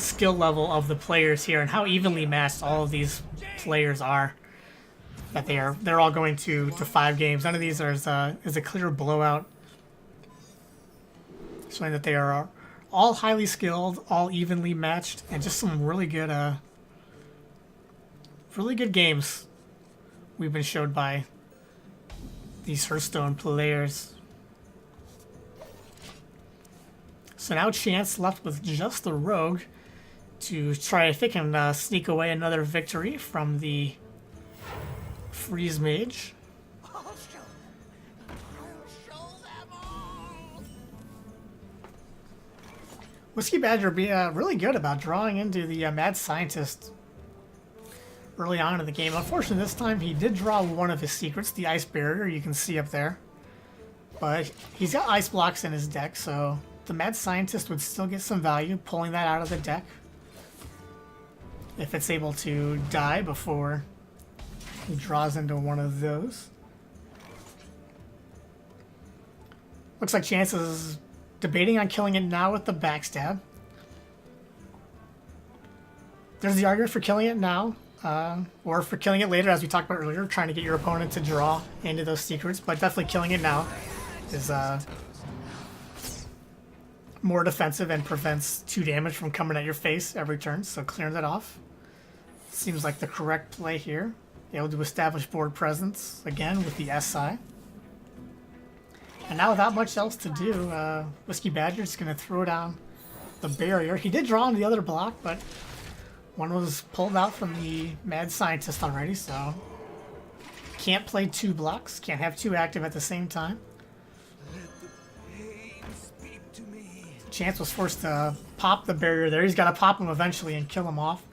skill level of the players here and how evenly matched all of these players are. That they're all going to 5 games. None of these is a clear blowout. Showing that they are all highly skilled, all evenly matched, and just some really good games we've been showed by these Hearthstone players. So now Chance left with just the Rogue to try if they can sneak away another victory from the Freeze Mage. I'll show them all. Whiskey Badger be really good about drawing into the Mad Scientist early on in the game. Unfortunately, this time he did draw one of his secrets, the Ice Barrier, you can see up there. But he's got Ice Blocks in his deck, so the Mad Scientist would still get some value pulling that out of the deck if it's able to die before he draws into one of those. Looks like Chance is debating on killing it now with the Backstab. There's the argument for killing it now, or for killing it later, as we talked about earlier, trying to get your opponent to draw into those secrets, but definitely killing it now is more defensive and prevents 2 damage from coming at your face every turn, so clearing that off seems like the correct play here. Able to establish board presence again with the SI. And now without much else to do, Whiskey Badger is going to throw down the barrier. He did draw on the other block, but one was pulled out from the Mad Scientist already, so can't play 2 blocks, can't have 2 active at the same time. Chance was forced to pop the barrier there. He's got to pop him eventually and kill him off.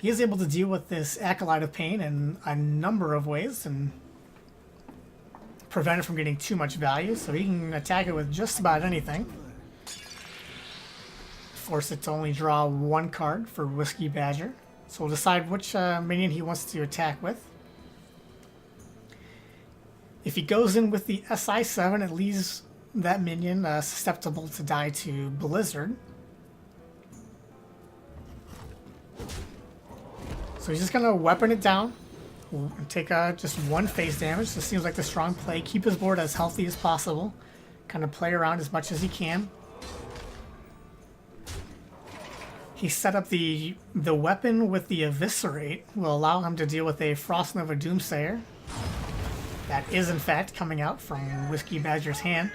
He is able to deal with this Acolyte of Pain in a number of ways and prevent it from getting too much value, so he can attack it with just about anything. Force it to only draw 1 card for Whiskey Badger. So we'll decide which minion he wants to attack with. If he goes in with the SI7, it leaves that minion susceptible to die to Blizzard. So he's just going to weapon it down and take just 1 phase damage. This seems like the strong play. Keep his board as healthy as possible. Kind of play around as much as he can. He set up the weapon with the Eviscerate. Will allow him to deal with a Frost Nova Doomsayer. That is in fact coming out from Whiskey Badger's hand.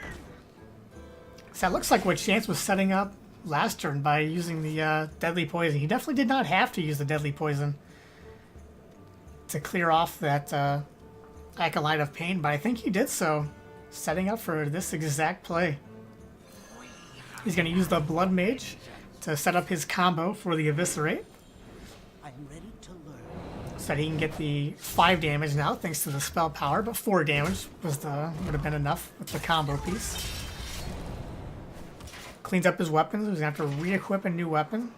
So that looks like what Chance was setting up last turn by using the Deadly Poison. He definitely did not have to use the Deadly Poison to clear off that Acolyte of Pain, but I think he did so, setting up for this exact play. He's going to use the Blood Mage to set up his combo for the Eviscerate, I'm ready to learn. so that he can get the 5 damage now thanks to the spell power, but 4 damage would have been enough with the combo piece. Cleans up his weapons. He's going to have to re-equip a new weapon.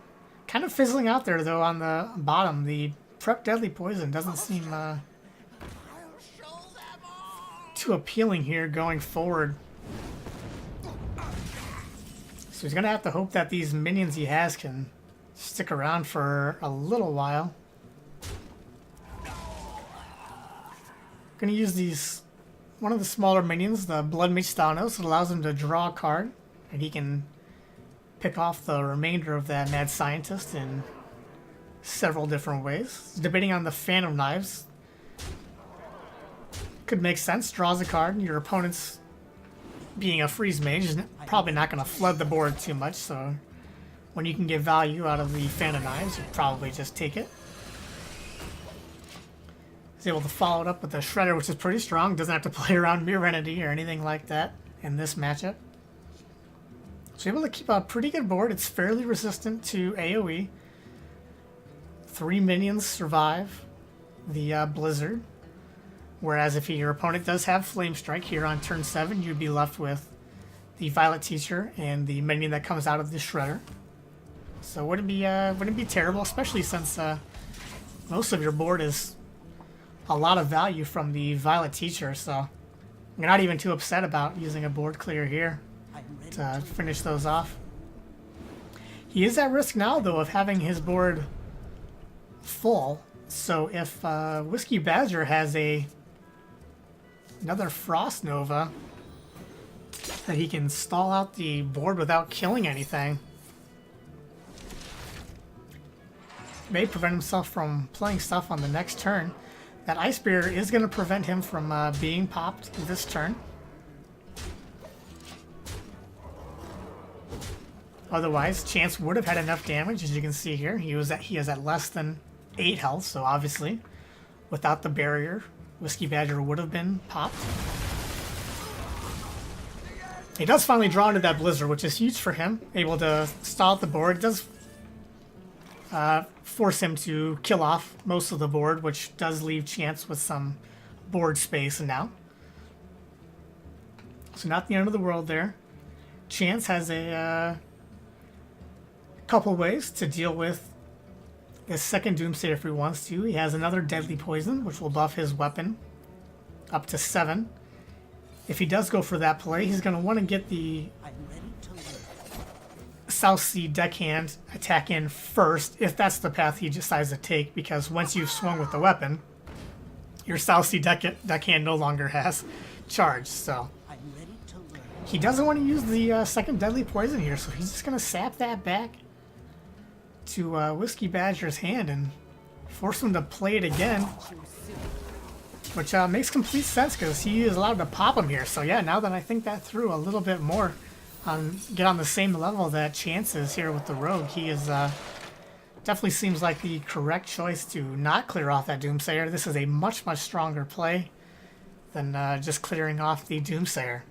Kind of fizzling out there though on the bottom. The Prep Deadly Poison doesn't seem too appealing here going forward. So he's going to have to hope that these minions he has can stick around for a little while. Going to use one of the smaller minions, the Blood Mage Stanos. It allows him to draw a card, and he can pick off the remainder of that Mad Scientist in several different ways. Debating on the Phantom Knives. Could make sense. Draws a card. Your opponent's, being a Freeze Mage, is probably not going to flood the board too much, so when you can get value out of the Phantom Knives, you probably just take it. He's able to follow it up with the Shredder, which is pretty strong. Doesn't have to play around Mirror Entity or anything like that in this matchup. So able to keep a pretty good board. It's fairly resistant to AoE. 3 minions survive the Blizzard. Whereas if your opponent does have Flame Strike here on turn 7, you'd be left with the Violet Teacher and the minion that comes out of the Shredder. So wouldn't be terrible, especially since most of your board is a lot of value from the Violet Teacher. So you're not even too upset about using a board clear here to finish those off. He is at risk now, though, of having his board full. So if Whiskey Badger has another Frost Nova that he can stall out the board without killing anything, may prevent himself from playing stuff on the next turn. That Ice Bear is going to prevent him from being popped this turn. Otherwise, Chance would have had enough damage, as you can see here. He is at less than 8 health, so obviously, without the barrier, Whiskey Badger would have been popped. He does finally draw into that Blizzard, which is huge for him. Able to stall out the board. It does force him to kill off most of the board, which does leave Chance with some board space now. So not the end of the world there. Chance has a couple ways to deal with his second Doomsayer if he wants to. He has another Deadly Poison, which will buff his weapon up to 7. If he does go for that play, he's going to want to get the South Sea Deckhand attack in first, if that's the path he decides to take, because once you've swung with the weapon, your South Sea Deckhand no longer has charge, so he doesn't want to use the second Deadly Poison here, so he's just going to sap that back to Whiskey Badger's hand and force him to play it again, which makes complete sense because he is allowed to pop him here. So yeah, now that I think that through a little bit more, get on the same level that Chance is here with the Rogue, he is definitely seems like the correct choice to not clear off that Doomsayer. This is a much, much stronger play than just clearing off the Doomsayer.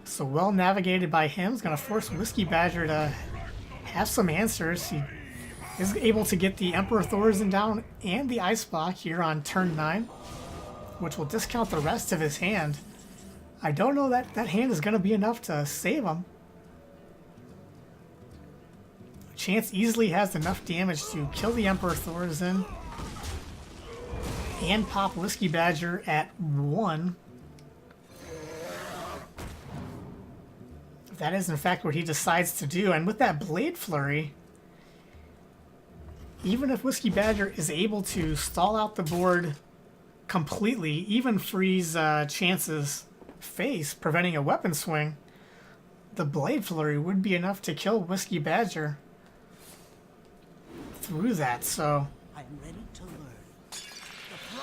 So well navigated by him. It's going to force Whiskey Badger to have some answers. He is able to get the Emperor Thorzen down and the Ice Block here on turn 9, which will discount the rest of his hand. I don't know that that hand is going to be enough to save him. Chance easily has enough damage to kill the Emperor Thorzen and pop Whiskey Badger at 1. That is in fact what he decides to do, and with that Blade Flurry, even if Whiskey Badger is able to stall out the board completely, even freeze Chance's face, preventing a weapon swing, the Blade Flurry would be enough to kill Whiskey Badger through that. So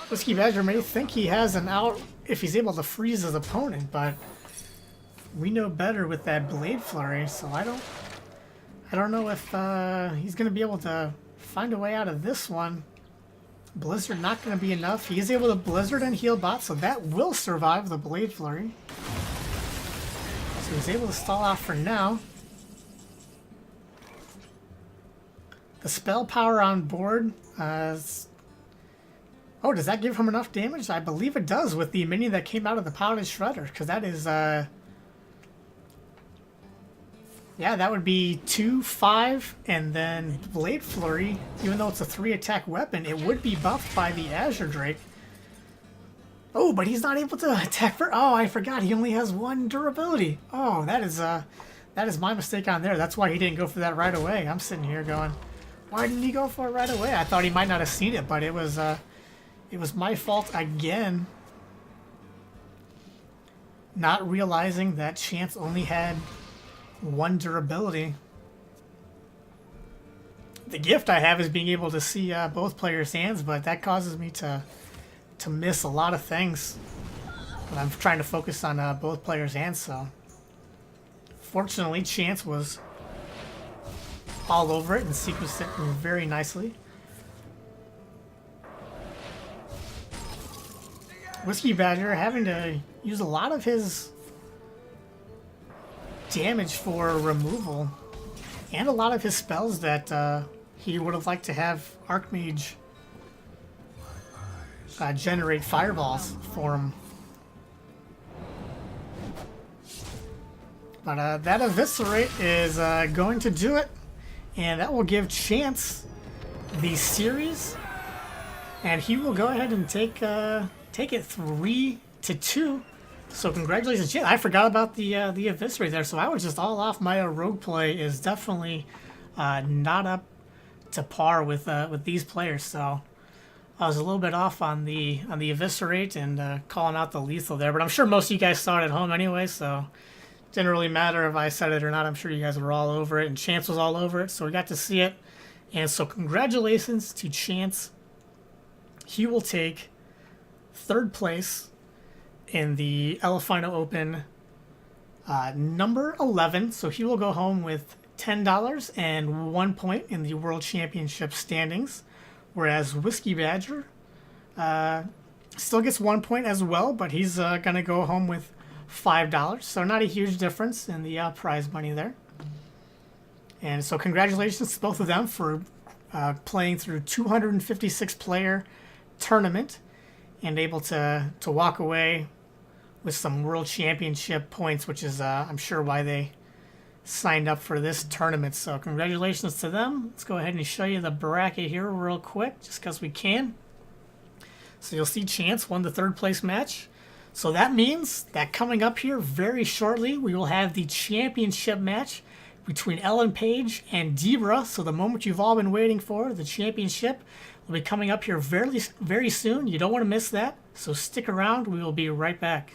Whiskey Badger may think he has an out if he's able to freeze his opponent, but we know better with that Blade Flurry, so I don't know if he's going to be able to find a way out of this one. Blizzard not going to be enough. He is able to Blizzard and heal bot, so that will survive the Blade Flurry. So he's able to stall out for now. The spell power on board. Oh, does that give him enough damage? I believe it does with the minion that came out of the Powdered Shredder, because that is... yeah, that would be 2, 5, and then Blade Flurry, even though it's a 3-attack weapon, it would be buffed by the Azure Drake. Oh, but he's not able to attack for... Oh, I forgot, he only has 1 durability. Oh, that is my mistake on there. That's why he didn't go for that right away. I'm sitting here going, why didn't he go for it right away? I thought he might not have seen it, but it was my fault again. Not realizing that Chance only had 1 durability. The gift I have is being able to see both players' hands, but that causes me to miss a lot of things when I'm trying to focus on both players' hands. So fortunately, Chance was all over it and sequenced it very nicely. Whiskey Badger having to use a lot of his damage for removal, and a lot of his spells that he would have liked to have Archmage generate fireballs for him. But that Eviscerate is going to do it, and that will give Chance the series, and he will go ahead and take it 3-2. So congratulations, Chance. I forgot about the eviscerate there. So I was just all off. My rogue play is definitely not up to par with these players. So I was a little bit off on the eviscerate and calling out the lethal there. But I'm sure most of you guys saw it at home anyway. So it didn't really matter if I said it or not. I'm sure you guys were all over it, and Chance was all over it. So we got to see it. And so congratulations to Chance. He will take third place in the Elephino Open number 11. So he will go home with $10 and 1 point in the World Championship standings. Whereas Whiskey Badger still gets 1 point as well, but he's going to go home with $5. So not a huge difference in the prize money there. And so congratulations to both of them for playing through 256 player tournament and able to walk away with some World Championship points, which is I'm sure why they signed up for this tournament. So congratulations to them. Let's go ahead and show you the bracket here real quick, just because we can. So you'll see Chance won the third place match. So that means that coming up here very shortly, we will have the championship match between Ellen Page and Debra. So the moment you've all been waiting for, the championship, will be coming up here very, very soon. You don't want to miss that. So stick around. We will be right back.